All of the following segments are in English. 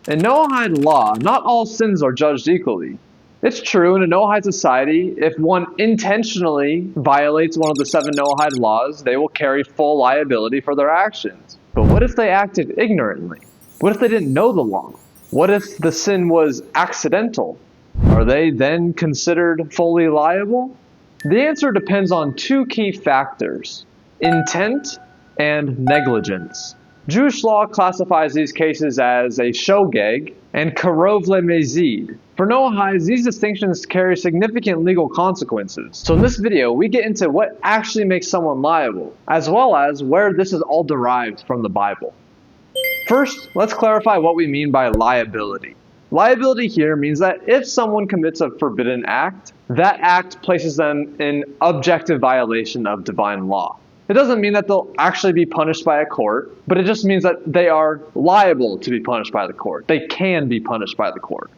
In Noahide law, not all sins are judged equally. It's true in a Noahide society, if one intentionally violates one of the 7 Noahide laws, they will carry full liability for their actions. But what if they acted ignorantly? What if they didn't know the law? What if the sin was accidental? Are they then considered fully liable? The answer depends on 2 key factors: intent and negligence. Jewish law classifies these cases as a shogeg and Karov Lemezid. For Noahides, these distinctions carry significant legal consequences. So in this video, we get into what actually makes someone liable, as well as where this is all derived from the Bible. First, let's clarify what we mean by liability. Liability here means that if someone commits a forbidden act, that act places them in objective violation of divine law. It doesn't mean that they'll actually be punished by a court, but it just means that they are liable to be punished by the court. They can be punished by the court.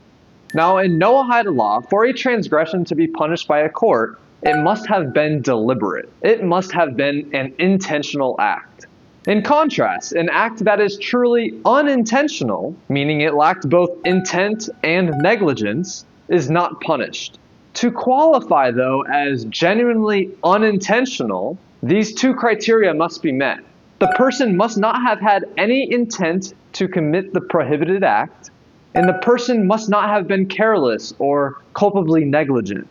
Now, in Noahide law, for a transgression to be punished by a court, it must have been deliberate. It must have been an intentional act. In contrast, an act that is truly unintentional, meaning it lacked both intent and negligence, is not punished. To qualify, though, as genuinely unintentional, these 2 criteria must be met. The person must not have had any intent to commit the prohibited act, and the person must not have been careless or culpably negligent.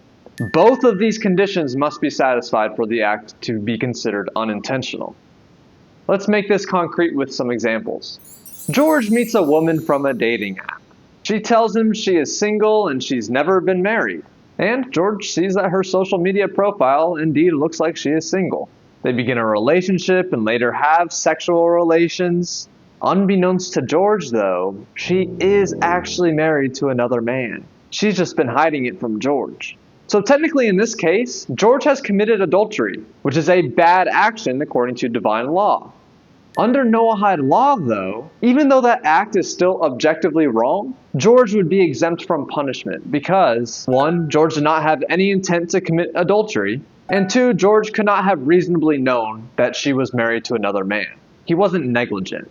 Both of these conditions must be satisfied for the act to be considered unintentional. Let's make this concrete with some examples. George meets a woman from a dating app. She tells him she is single and she's never been married. And George sees that her social media profile indeed looks like she is single. They begin a relationship and later have sexual relations. Unbeknownst to George, though, she is actually married to another man. She's just been hiding it from George. So technically in this case, George has committed adultery, which is a bad action according to divine law. Under Noahide law, though, even though that act is still objectively wrong, George would be exempt from punishment because 1. George did not have any intent to commit adultery, and 2. George could not have reasonably known that she was married to another man. He wasn't negligent.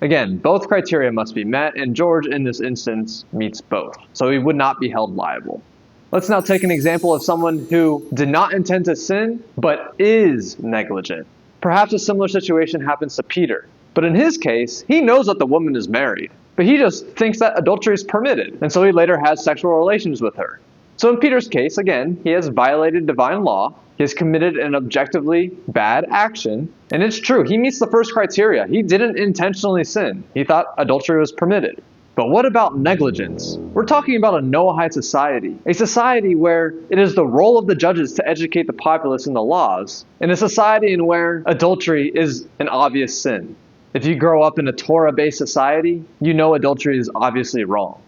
Again, both criteria must be met, and George in this instance meets both, so he would not be held liable. Let's now take an example of someone who did not intend to sin, but is negligent. Perhaps a similar situation happens to Peter. But in his case, he knows that the woman is married, but he just thinks that adultery is permitted, and so he later has sexual relations with her. So in Peter's case, again, he has violated divine law, he has committed an objectively bad action, and it's true, he meets the first criteria. He didn't intentionally sin. He thought adultery was permitted. But what about negligence? We're talking about a Noahide society, a society where it is the role of the judges to educate the populace in the laws, and a society in where adultery is an obvious sin. If you grow up in a Torah-based society, you know adultery is obviously wrong.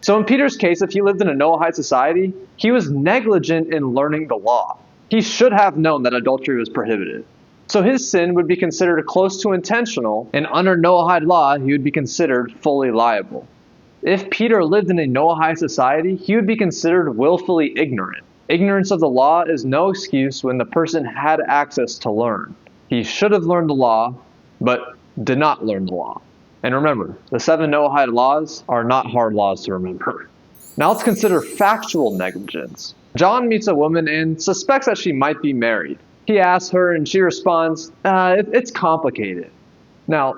So in Peter's case, if he lived in a Noahide society, he was negligent in learning the law. He should have known that adultery was prohibited. So his sin would be considered close to intentional, and under Noahide law, he would be considered fully liable. If Peter lived in a Noahide society, he would be considered willfully ignorant. Ignorance of the law is no excuse when the person had access to learn. He should have learned the law, but did not learn the law. And remember, the 7 Noahide laws are not hard laws to remember. Now let's consider factual negligence. John meets a woman and suspects that she might be married. He asks her and she responds, it's complicated. Now,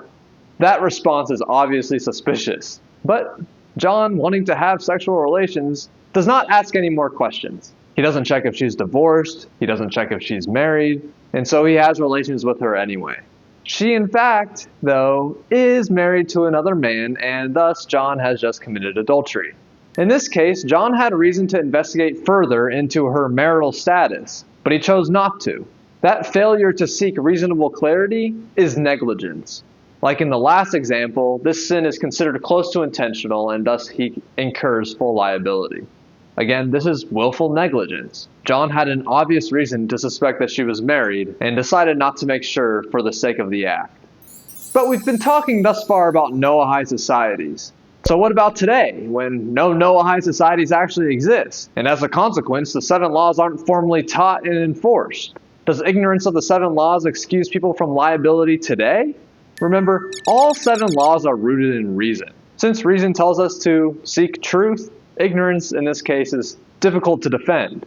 that response is obviously suspicious. But John, wanting to have sexual relations, does not ask any more questions. He doesn't check if she's divorced, he doesn't check if she's married, and so he has relations with her anyway. She, in fact, though, is married to another man, and thus John has just committed adultery. In this case, John had reason to investigate further into her marital status, but he chose not to. That failure to seek reasonable clarity is negligence. Like in the last example, this sin is considered close to intentional, and thus he incurs full liability. Again, this is willful negligence. John had an obvious reason to suspect that she was married and decided not to make sure for the sake of the act. But we've been talking thus far about Noahide societies. So what about today, when no Noahide societies actually exist, and as a consequence, the 7 laws aren't formally taught and enforced? Does ignorance of the 7 laws excuse people from liability today? Remember, all 7 laws are rooted in reason. Since reason tells us to seek truth, ignorance in this case is difficult to defend.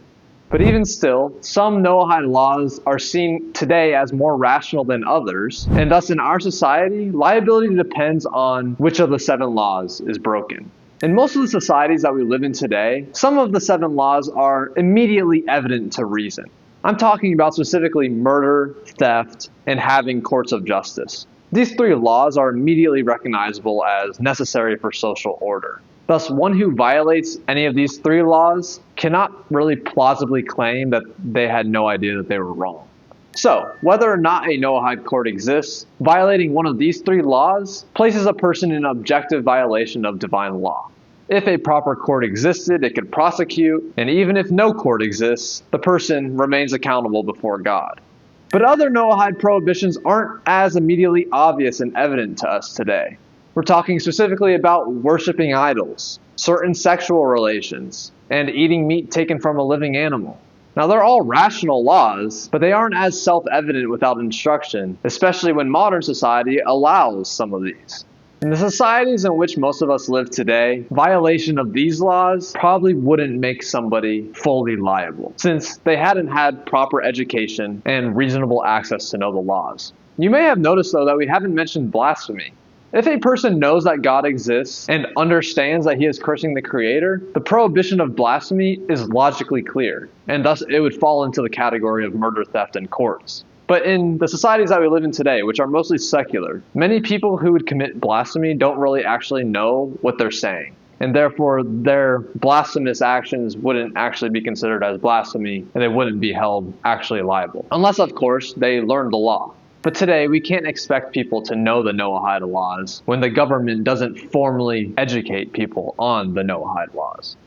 But even still, some Noahide laws are seen today as more rational than others, and thus in our society, liability depends on which of the 7 laws is broken. In most of the societies that we live in today, some of the 7 laws are immediately evident to reason. I'm talking about specifically murder, theft, and having courts of justice. These 3 laws are immediately recognizable as necessary for social order. Thus, one who violates any of these 3 laws cannot really plausibly claim that they had no idea that they were wrong. So, whether or not a Noahide court exists, violating one of these 3 laws places a person in objective violation of divine law. If a proper court existed, it could prosecute, and even if no court exists, the person remains accountable before God. But other Noahide prohibitions aren't as immediately obvious and evident to us today. We're talking specifically about worshiping idols, certain sexual relations, and eating meat taken from a living animal. Now, they're all rational laws, but they aren't as self-evident without instruction, especially when modern society allows some of these. In the societies in which most of us live today, violation of these laws probably wouldn't make somebody fully liable, since they hadn't had proper education and reasonable access to know the laws. You may have noticed, though, that we haven't mentioned blasphemy. If a person knows that God exists and understands that he is cursing the Creator, the prohibition of blasphemy is logically clear, and thus it would fall into the category of murder, theft, and courts. But in the societies that we live in today, which are mostly secular, many people who would commit blasphemy don't really actually know what they're saying, and therefore their blasphemous actions wouldn't actually be considered as blasphemy, and they wouldn't be held actually liable. Unless, of course, they learned the law. But today, we can't expect people to know the Noahide laws when the government doesn't formally educate people on the Noahide laws.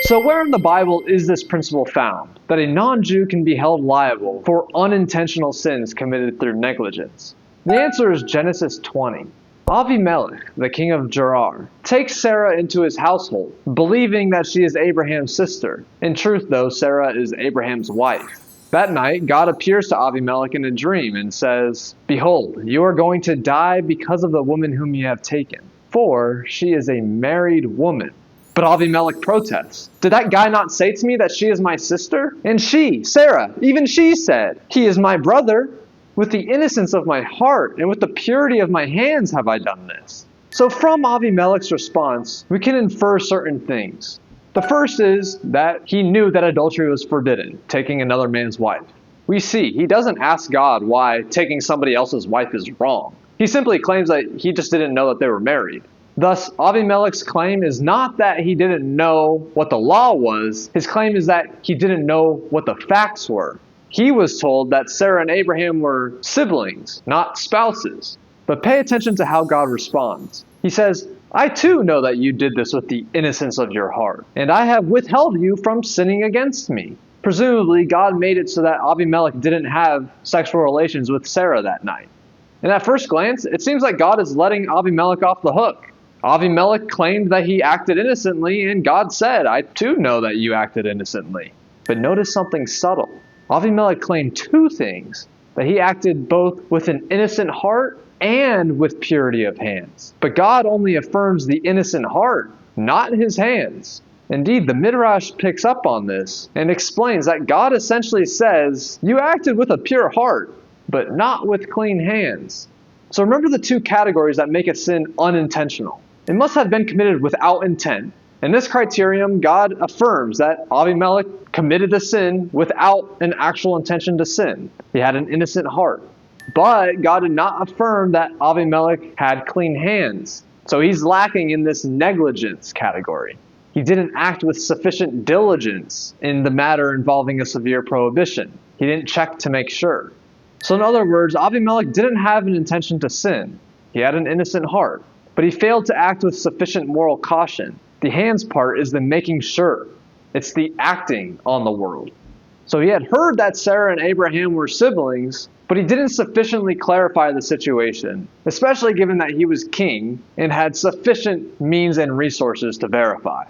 So where in the Bible is this principle found, that a non-Jew can be held liable for unintentional sins committed through negligence? The answer is Genesis 20. Avimelech, the king of Gerar, takes Sarah into his household, believing that she is Abraham's sister. In truth, though, Sarah is Abraham's wife. That night, God appears to Avimelech in a dream and says, "Behold, you are going to die because of the woman whom you have taken, for she is a married woman." But Avimelech protests. "Did that guy not say to me that she is my sister? And she, Sarah, even she said, 'He is my brother.' With the innocence of my heart and with the purity of my hands have I done this." So from Avimelech's response, we can infer certain things. The first is that he knew that adultery was forbidden, taking another man's wife. We see he doesn't ask God why taking somebody else's wife is wrong. He simply claims that he just didn't know that they were married. Thus, Avimelech's claim is not that he didn't know what the law was. His claim is that he didn't know what the facts were. He was told that Sarah and Abraham were siblings, not spouses. But pay attention to how God responds. He says, "I too know that you did this with the innocence of your heart, and I have withheld you from sinning against me." Presumably, God made it so that Avimelech didn't have sexual relations with Sarah that night. And at first glance, it seems like God is letting Avimelech off the hook. Avimelech claimed that he acted innocently, and God said, "I too know that you acted innocently." But notice something subtle. Avimelech claimed 2 things: that he acted both with an innocent heart and with purity of hands. But God only affirms the innocent heart, not his hands. Indeed, the Midrash picks up on this and explains that God essentially says, "You acted with a pure heart, but not with clean hands." So remember the 2 categories that make a sin unintentional. It must have been committed without intent. In this criterion, God affirms that Avimelech committed the sin without an actual intention to sin. He had an innocent heart. But God did not affirm that Avimelech had clean hands. So he's lacking in this negligence category. He didn't act with sufficient diligence in the matter involving a severe prohibition. He didn't check to make sure. So in other words, Avimelech didn't have an intention to sin. He had an innocent heart. But he failed to act with sufficient moral caution. The hands part is the making sure. It's the acting on the world. So he had heard that Sarah and Abraham were siblings, but he didn't sufficiently clarify the situation, especially given that he was king and had sufficient means and resources to verify.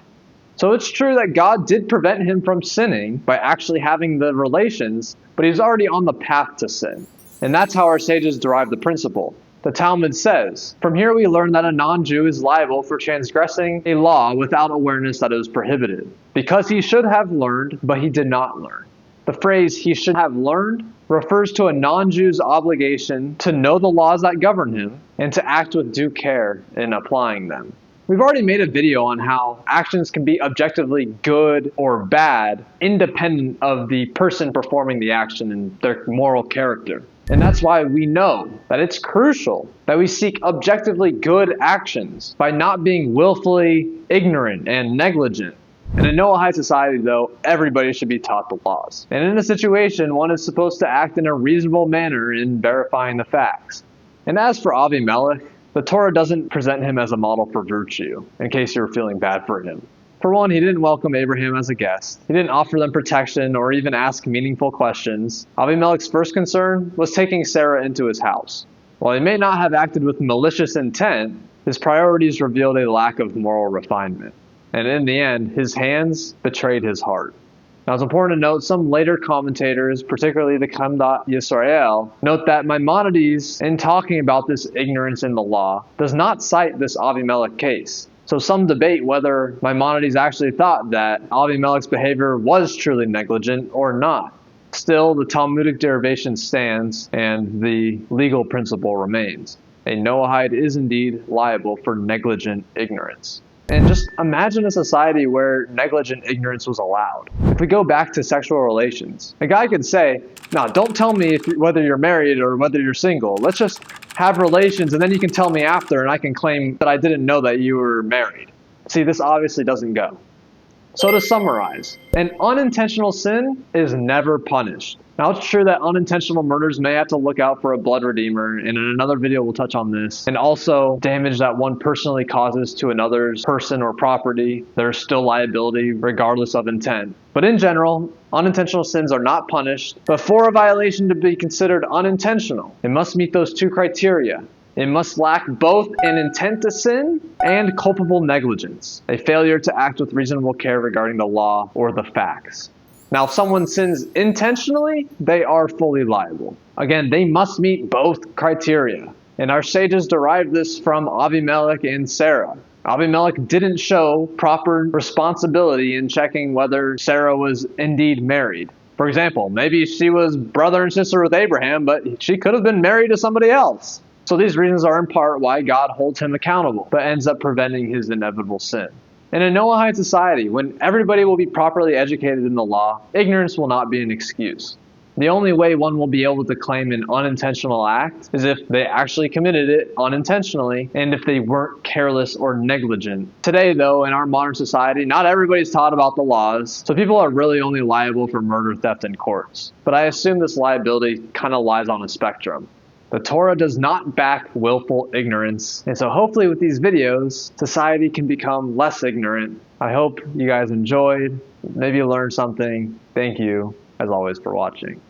So it's true that God did prevent him from sinning by actually having the relations, but he was already on the path to sin. And that's how our sages derive the principle. The Talmud says, "From here we learn that a non-Jew is liable for transgressing a law without awareness that it was prohibited, because he should have learned, but he did not learn." The phrase "he should have learned" refers to a non-Jew's obligation to know the laws that govern him and to act with due care in applying them. We've already made a video on how actions can be objectively good or bad, independent of the person performing the action and their moral character. And that's why we know that it's crucial that we seek objectively good actions by not being willfully ignorant and negligent. In a Noahide society, though, everybody should be taught the laws. And in a situation, one is supposed to act in a reasonable manner in verifying the facts. And as for Avimelech, the Torah doesn't present him as a model for virtue, in case you're feeling bad for him. For one, he didn't welcome Abraham as a guest. He didn't offer them protection or even ask meaningful questions. Avimelech's first concern was taking Sarah into his house. While he may not have acted with malicious intent, his priorities revealed a lack of moral refinement. And in the end, his hands betrayed his heart. Now, it's important to note some later commentators, particularly the Kamdat Yisrael, note that Maimonides, in talking about this ignorance in the law, does not cite this Avimelech case. So some debate whether Maimonides actually thought that Avimelech's behavior was truly negligent or not. Still, the Talmudic derivation stands and the legal principle remains. A Noahide is indeed liable for negligent ignorance. And just imagine a society where negligent ignorance was allowed. If we go back to sexual relations, a guy could say, "No, don't tell me whether you're married or whether you're single. Let's just have relations and then you can tell me after and I can claim that I didn't know that you were married." See, this obviously doesn't go. So to summarize, an unintentional sin is never punished. Now, it's true that unintentional murders may have to look out for a blood redeemer, and in another video we'll touch on this. And also, damage that one personally causes to another's person or property, there's still liability regardless of intent. But in general, unintentional sins are not punished, but for a violation to be considered unintentional, it must meet those two criteria. It must lack both an intent to sin and culpable negligence, a failure to act with reasonable care regarding the law or the facts. Now, if someone sins intentionally, they are fully liable. Again, they must meet both criteria. And our sages derived this from Avimelech and Sarah. Avimelech didn't show proper responsibility in checking whether Sarah was indeed married. For example, maybe she was brother and sister with Abraham, but she could have been married to somebody else. So these reasons are in part why God holds him accountable, but ends up preventing his inevitable sin. In a Noahide society, when everybody will be properly educated in the law, ignorance will not be an excuse. The only way one will be able to claim an unintentional act is if they actually committed it unintentionally and if they weren't careless or negligent. Today, though, in our modern society, not everybody's taught about the laws, so people are really only liable for murder, theft, and courts. But I assume this liability kind of lies on a spectrum. The Torah does not back willful ignorance, and so hopefully with these videos, society can become less ignorant. I hope you guys enjoyed, maybe learned something. Thank you, as always, for watching.